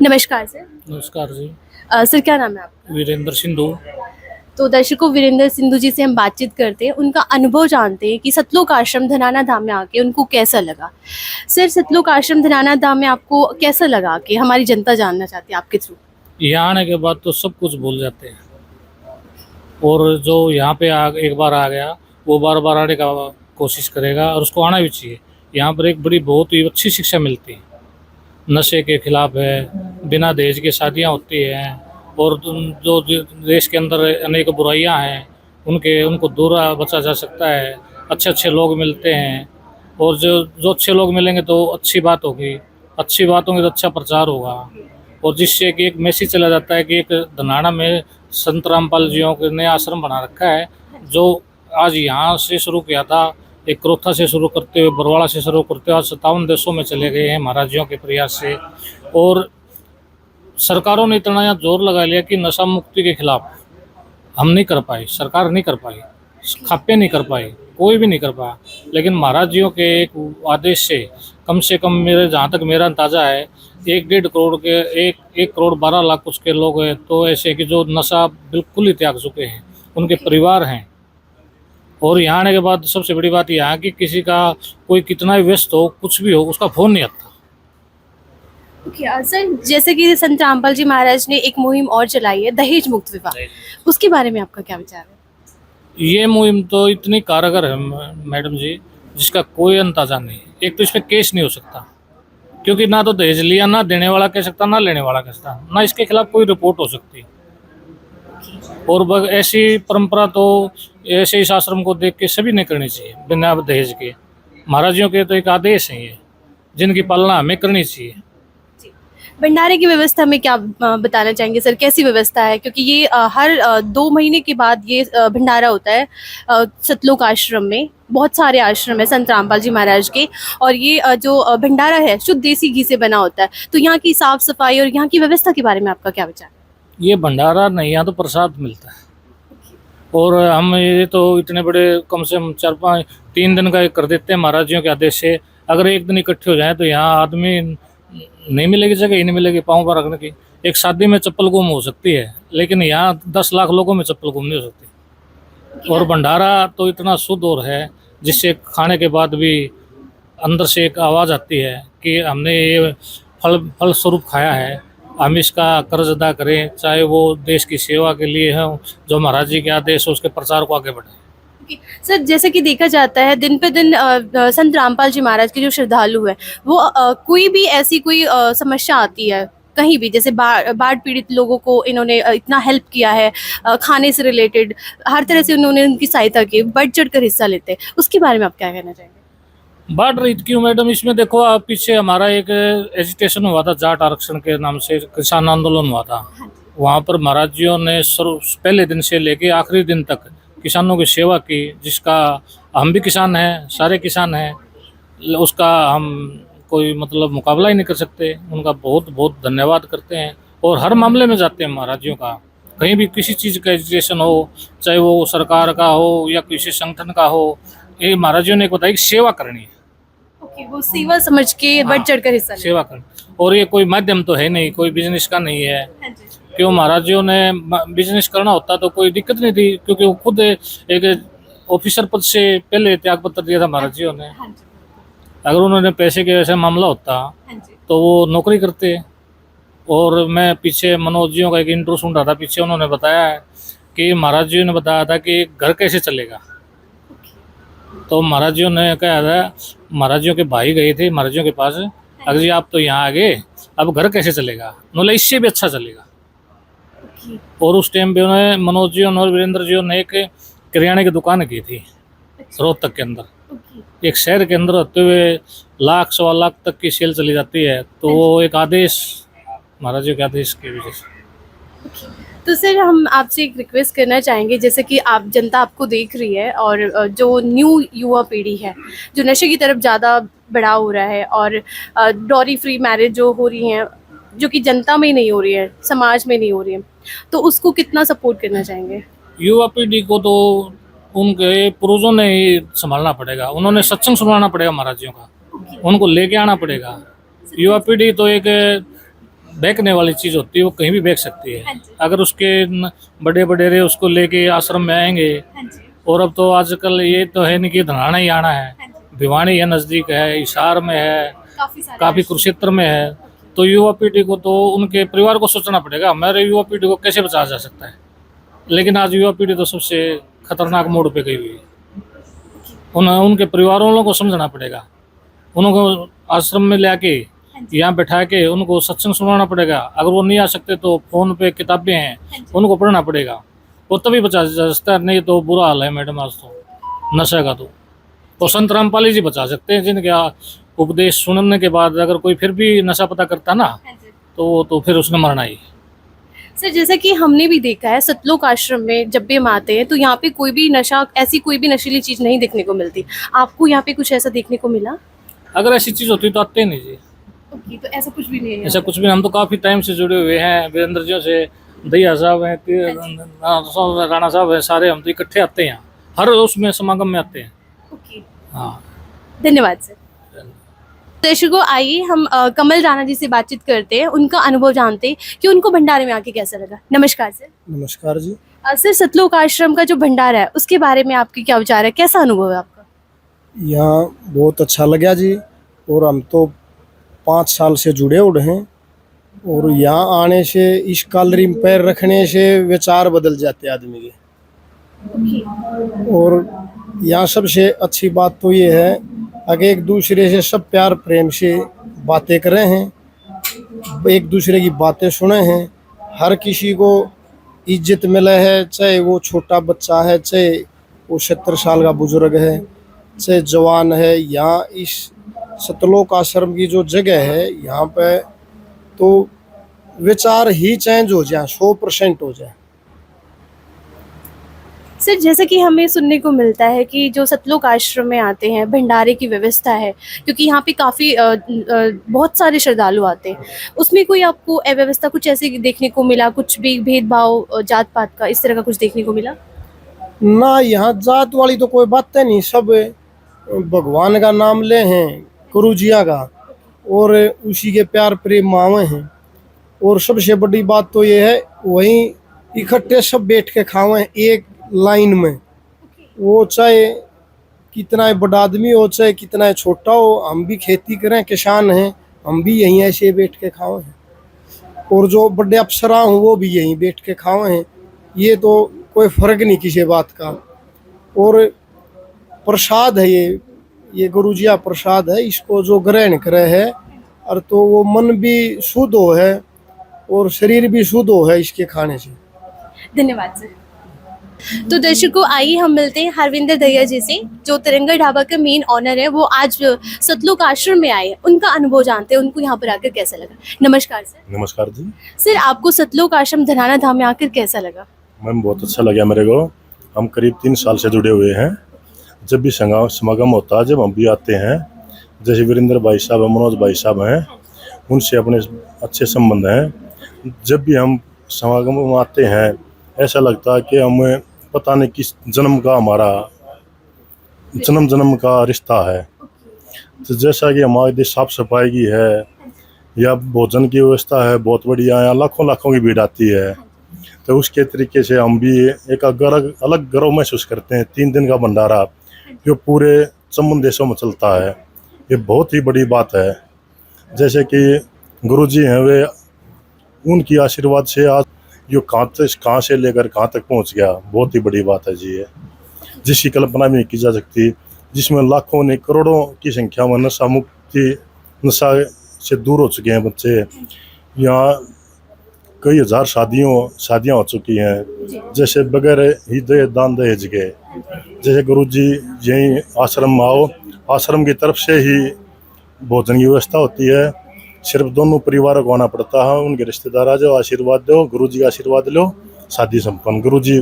नमस्कार सर। नमस्कार जी। सर क्या नाम है आपका? वीरेंद्र सिंधु। तो दर्शकों, वीरेंद्र सिंधु जी से हम बातचीत करते हैं, उनका अनुभव जानते हैं कि सतलोक आश्रम धनाना धाम में आके उनको कैसा लगा। सर, सतलोक आश्रम धनाना धाम में आपको कैसा लगा कि हमारी जनता जानना चाहती है आपके थ्रू। यहाँ आने के बाद तो सब कुछ भूल जाते हैं, और जो यहाँ पे एक बार आ गया वो बार बार आने का कोशिश करेगा, और उसको आना भी चाहिए। यहाँ पर एक बड़ी बहुत ही अच्छी शिक्षा मिलती है। नशे के खिलाफ है, बिना दहेज के शादियाँ होती हैं, और जो देश के अंदर अनेक बुराइयाँ हैं उनको दूर बचा जा सकता है। अच्छे अच्छे लोग मिलते हैं, और जो जो अच्छे लोग मिलेंगे तो अच्छी बात होगी, अच्छी बात होगी तो अच्छा प्रचार होगा, और जिससे कि एक मैसेज चला जाता है कि एक धनाना में संत रामपाल जियों के नया आश्रम बना रखा है, जो आज यहाँ से शुरू किया था। एक क्रोथा से शुरू करते हुए, बरवाड़ा से शुरू करते हुए आज 57 देशों में चले गए हैं महाराजियों के प्रयास से। और सरकारों ने इतना यहाँ जोर लगा लिया कि नशा मुक्ति के खिलाफ हम नहीं कर पाए, सरकार नहीं कर पाई, खापे नहीं कर पाए, कोई भी नहीं कर पाया। लेकिन महाराज जियों के एक आदेश से कम मेरे जहाँ तक मेरा अंदाजा है 1.5 करोड़ के 1 करोड़ 12 लाख उसके लोग हैं तो ऐसे कि जो नशा बिल्कुल ही त्याग चुके हैं, उनके परिवार हैं। और यहाँ आने के बाद सबसे बड़ी बात यह है कि किसी का कोई कितना भी व्यस्त हो, कुछ भी हो, उसका फ़ोन नहीं आता। सर, जैसे कि संत रामपाल जी महाराज ने एक मुहिम और चलाई है, दहेज मुक्त विवाह, उसके बारे में आपका क्या विचार है? ये मुहिम तो इतनी कारगर है मैडम जी, जिसका कोई अंदाजा नहीं। एक तो इस पर केस नहीं हो सकता, क्योंकि ना तो दहेज लिया, ना देने वाला कह सकता, ना लेने वाला कह सकता, ना इसके खिलाफ कोई रिपोर्ट हो सकती। और ऐसी परंपरा तो ऐसे इस आश्रम को देख के सभी ने करनी चाहिए बिना दहेज के। महाराजियों के तो एक आदेश हैं ये, जिनकी पालना हमें करनी चाहिए। भंडारे की व्यवस्था में क्या बताना चाहेंगे सर, कैसी व्यवस्था है? क्योंकि ये हर 2 महीने के बाद ये भंडारा होता है सतलोक आश्रम में। बहुत सारे आश्रम है संत रामपाल जी महाराज के, और ये जो भंडारा है शुद्ध देसी घी से बना होता है। तो यहाँ की साफ सफाई और यहाँ की व्यवस्था के बारे में आपका क्या विचार है? ये भंडारा नहीं, यहाँ तो प्रसाद मिलता है। और हम ये तो इतने बड़े कम से कम 3 दिन का कर देते हैं महाराजियों के आदेश से। अगर एक दिन इकट्ठे हो जाए तो यहाँ आदमी नहीं मिलेगी, जगह ही नहीं मिलेगी पाँव पर रखने की। एक शादी में चप्पल गुम हो सकती है, लेकिन यहाँ 10 लाख लोगों में चप्पल गुम नहीं हो सकती। और भंडारा तो इतना शुद्ध और है, जिससे खाने के बाद भी अंदर से एक आवाज़ आती है कि हमने ये फल स्वरूप खाया है, हम इसका कर्ज अदा करें, चाहे वो देश की सेवा के लिए हो, जो महाराज जी के आदेश हो उसके प्रचार को आगे बढ़ाएं। सर, जैसे कि देखा जाता है दिन पे दिन संत रामपाल जी महाराज के जो श्रद्धालु है वो कोई भी ऐसी कोई समस्या आती है कहीं भी, जैसे बाढ़ पीड़ित लोगों को इन्होंने इतना हेल्प किया है, खाने से रिलेटेड हर तरह से उन्होंने उनकी सहायता की, बढ़ चढ़ कर हिस्सा लेते हैं। उसके बारे में आप क्या कहना चाहेंगे? बाढ़ रही क्यों मैडम? इसमें देखो, आप पीछे हमारा एक एजिटेशन हुआ था जाट आरक्षण के नाम से, किसान आंदोलन हुआ था। वहाँ पर महाराज जियों ने पहले दिन से लेके आखिरी दिन तक किसानों की सेवा की, जिसका हम भी किसान हैं, सारे किसान हैं, उसका हम कोई मतलब मुकाबला ही नहीं कर सकते। उनका बहुत बहुत धन्यवाद करते हैं, और हर मामले में जाते हैं महाराजियों का। कहीं भी किसी चीज़ का एजुकेशन हो, चाहे वो सरकार का हो या किसी संगठन का हो, ये महाराजियों ने बताया कि सेवा करनी है। ओके, वो सेवा समझ के बढ़ चढ़ कर हिस्सा सेवा करनी। और ये कोई माध्यम तो है नहीं, कोई बिजनेस का नहीं है। क्यों महाराजियों ने बिजनेस करना होता तो कोई दिक्कत नहीं थी, क्योंकि वो खुद एक ऑफिसर पद से पहले त्याग पत्र दिया था महाराजियों ने। अगर उन्होंने पैसे के ऐसा मामला होता तो वो नौकरी करते। और मैं पीछे मनोज जियों का एक इंटरव्यू सुन रहा था, पीछे उन्होंने बताया है कि महाराज जी ने बताया था कि घर कैसे चलेगा। तो महाराज जी ने कहा था, महाराज जी के भाई गए थे महाराज जी के पास, अगर जी आप तो यहाँ आ गए, अब घर कैसे चलेगा? बोले इससे भी अच्छा चलेगा। और उस टाइम पे उन्होंने मनोज जी और वीरेंद्र जी ने एक किराने की दुकान की थी रोहतक के अंदर। एक शहर के अंदर होते हुए लाख 1.25 लाख तक की सेल चली जाती है, तो वो एक आदेश महाराज जी के आदेश की वजह से। तो सर, हम आपसे एक रिक्वेस्ट करना चाहेंगे, जैसे कि आप जनता आपको देख रही है और जो न्यू युवा पीढ़ी है जो नशे की तरफ ज़्यादा बढ़ाव हो रहा है, और डॉरी फ्री मैरिज जो हो रही हैं, जो कि जनता में नहीं हो रही है, समाज में नहीं हो रही है, तो उसको कितना सपोर्ट करना चाहेंगे? युवा पीढ़ी को तो उनके पूर्वजों ने ही संभालना पड़ेगा। उन्होंने सत्संग सुनाना पड़ेगा महाराजियों का, उनको लेके आना पड़ेगा। युवा पीढ़ी तो एक बेचने वाली चीज़ होती है वो कहीं भी बेच सकती हाँ है। जी। अगर उसके बड़े बडेरे उसको लेके आश्रम में आएंगे, हाँ जी। और अब तो आजकल ये तो है नहीं कि धनाना ही आना है, हाँ जी। भिवानी है, नज़दीक है, हिसार में है, काफी सारे काफ़ी आश्रम। कुरुक्षेत्र में है। तो युवा पीढ़ी को तो उनके परिवार को सोचना पड़ेगा, हमारे युवा पीढ़ी को कैसे बचाया जा सकता है। लेकिन आज युवा पीढ़ी तो सबसे खतरनाक मोड़ पे गई हुई है। उनके परिवार वालों को समझना पड़ेगा, उनको आश्रम में ले आके यहाँ बैठा के उनको सत्संग सुनाना पड़ेगा। अगर वो नहीं आ सकते तो फोन पे किताबें हैं उनको पढ़ना पड़ेगा, वो तभी बचा जा सकता है। नहीं तो बुरा हाल है मैडम आज तो नशे का। तो संत रामपाल जी बचा सकते हैं, जिनके उपदेश सुनने के बाद अगर कोई फिर भी नशा पता करता ना तो फिर उसने मरना ही। सर जैसा कि हमने भी देखा है सतलोक आश्रम में जब भी हम आते हैं तो यहाँ पे कोई भी नशा, ऐसी कोई भी नशीली चीज नहीं देखने को मिलती। आपको यहाँ पे कुछ ऐसा देखने को मिला? अगर ऐसी चीज होती तो आते नहीं जी। ओके, तो ऐसा कुछ भी नहीं है? ऐसा कुछ भी, हम तो काफी टाइम से जुड़े हुए हैं, वीरेंद्र जी से, दहिया साहब हैं, राणा साहब हैं, सारे हम तो इकट्ठे आते हैं, हर उसमें समागम में आते हैं। ओके, हाँ, धन्यवाद सर। दर्शकों आइए हम कमल राणा जी से बातचीत करते हैं, उनका अनुभव जानते हैं कि उनको भंडारे में आके कैसा लगा। नमस्कार सर। नमस्कार जी। सर सतलोक आश्रम का जो भंडारा है उसके बारे में आपके क्या विचार है, कैसा अनुभव है आपका? यहाँ बहुत अच्छा लगा जी, और हम तो 5 साल से जुड़े हुए हैं, और यहाँ आने से इस कॉलरी में पैर रखने से विचार बदल जाते आदमी के। और यहाँ सबसे अच्छी बात तो ये है कि एक दूसरे से सब प्यार प्रेम से बातें कर रहे हैं, एक दूसरे की बातें सुने हैं, हर किसी को इज्जत मिले है, चाहे वो छोटा बच्चा है, चाहे वो 70 साल का बुजुर्ग है, चाहे जवान है। यहाँ इस सतलोक आश्रम की जो जगह है यहाँ पे तो विचार ही चेंज हो जाए, 100% हो जाए। सर जैसा कि हमें सुनने को मिलता है कि जो सतलोक आश्रम में आते हैं भंडारे की व्यवस्था है, क्योंकि यहाँ पे काफ़ी बहुत सारे श्रद्धालु आते हैं, उसमें कोई आपको अव्यवस्था कुछ ऐसे देखने को मिला, कुछ भी भेदभाव जात पात का इस तरह का कुछ देखने को मिला? ना, यहाँ जात वाली तो कोई बात नहीं, सब भगवान का नाम ले हैं, गुरुजिया का, और उसी के प्यार प्रेम मावे हैं। और सबसे बड़ी बात तो ये है वहीं इकट्ठे सब बैठ के खावे एक लाइन में, वो चाहे कितना बड़ा आदमी हो चाहे कितना छोटा हो, हम भी खेती करें, किसान हैं, हम भी यहीं ऐसे बैठ के खावे हैं, और जो बड़े अफसरा हों वो भी यहीं बैठ के खावे हैं। ये तो कोई फर्क नहीं किसी बात का। और प्रसाद है ये गुरुजिया प्रसाद है, इसको जो ग्रहण करे है और तो वो मन भी शुद्ध हो है और शरीर भी शुद्ध हो है इसके खाने से। धन्यवाद सर। तो दर्शकों आइए हम मिलते हैं हरविंदर दहिया जी से, जो तिरंगा ढाबा के मेन ऑनर है, वो आज सतलोक आश्रम में आए हैं, उनका अनुभव जानते हैं, उनको यहाँ पर आकर कैसा लगा। नमस्कार सर। नमस्कार जी। सर आपको सतलोक आश्रम धनाना धाम में आकर कैसा लगा? मैम बहुत अच्छा लगा मेरे को, हम करीब 3 साल से जुड़े हुए हैं। जब भी समागम होता है, जब हम भी आते हैं, जैसे वीरेंद्र भाई साहब, मनोज भाई साहब हैं, उनसे अपने अच्छे संबंध हैं। जब भी हम समागम में आते हैं ऐसा लगता है कि हमें पता नहीं किस जन्म का हमारा जन्म का रिश्ता है। तो जैसा कि हमारे देश साफ सफाई की है या भोजन की व्यवस्था है बहुत बढ़िया, यहाँ लाखों की भीड़ आती है, तो उसके तरीके से हम भी एक अलग गर्व महसूस करते हैं। 3 दिन का भंडारा जो पूरे संबंध देशों में चलता है, ये बहुत ही बड़ी बात है। जैसे कि गुरुजी हैं, वे उनकी आशीर्वाद से आज जो कहाँ से लेकर कहाँ तक पहुंच गया, बहुत ही बड़ी बात है जी। ये जिसकी कल्पना भी नहीं की जा सकती, जिसमें लाखों ने करोड़ों की संख्या में नशा मुक्ति, नशा से दूर हो चुके हैं बच्चे। यहाँ कई हजार शादियाँ हो चुकी हैं, जैसे बगैर ही दान दहेज के। जैसे गुरुजी यहीं आश्रम में आओ, आश्रम की तरफ से ही भोजन की व्यवस्था होती है, सिर्फ दोनों परिवारों को आना पड़ता है, उनके रिश्तेदार आ जाओ, आशीर्वाद दो, गुरुजी का आशीर्वाद लो, शादी संपन्न। गुरुजी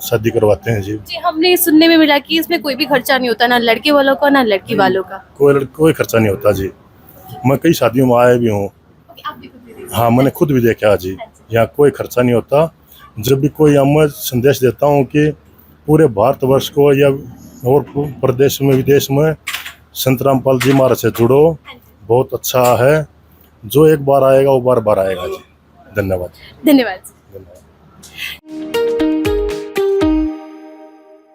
शादी करवाते हैं जी। जी हमने सुनने में मिला कि इसमें कोई भी खर्चा नहीं होता, ना लड़के वालों का ना लड़की वालों का। कोई खर्चा नहीं होता जी। मैं कई शादियों में आया भी हूँ, हाँ मैंने खुद भी देखा जी। यहाँ कोई खर्चा नहीं होता। जब भी कोई मैं संदेश देता हूँ कि पूरे भारतवर्ष को या और प्रदेश में विदेश में संत रामपाल जी महाराज से जुड़ो, बहुत अच्छा है। जो एक बार आएगा वो बार बार आएगा जी। धन्यवाद। धन्यवाद। धन्यवाद।